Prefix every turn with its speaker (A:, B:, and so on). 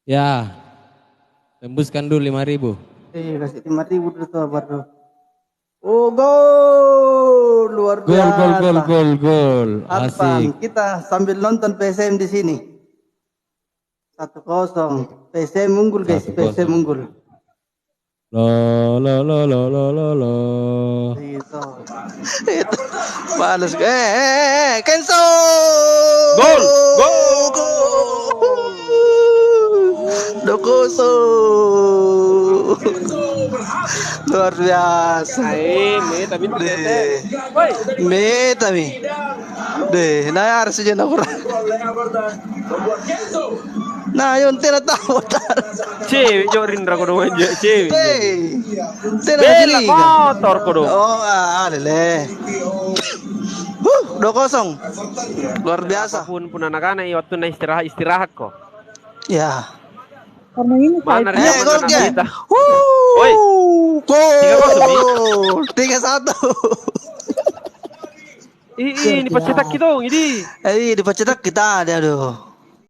A: Ya, tembuskan dulu 5.000.
B: Kasih 5.000 dulu tuh baru. Oh, gol luar
A: Gol, gol, gol,
B: biasa.
A: gol, gol. Asik.
B: Advan, kita sambil nonton PSM di sini. 1-0. PSM unggul guys,
A: Satu
B: PSM
A: kosong.
B: unggul.
A: Lo, lo, lo, lo, lo, lo, lo.
B: Itu. Itu. Balas. Kenzo.
C: Gol, gol.
B: 2-0. Luar biasa.
C: Ay, meta bit
B: Deh.
C: Woi.
B: Meta mi. Deh, nah harus aja nak kurang. Nah, yun tinatawag.
C: Cewek jo Rindra ko dong aja, cewek.
B: Hey,
C: Bela motor ko dong.
B: Oh, lele. 2-0. Luar biasa.
C: Apapun pun anak-anak waktu na istirahat ko.
B: Ya.
D: Karena ini
C: Mana
D: saya
C: rin
B: Gol
C: naman
B: dia.
C: kita.
B: Woi.
C: Gol.
B: 3-1.
C: Ini pencetak kita dong, ini.
B: Dipercetak kita ada aduh.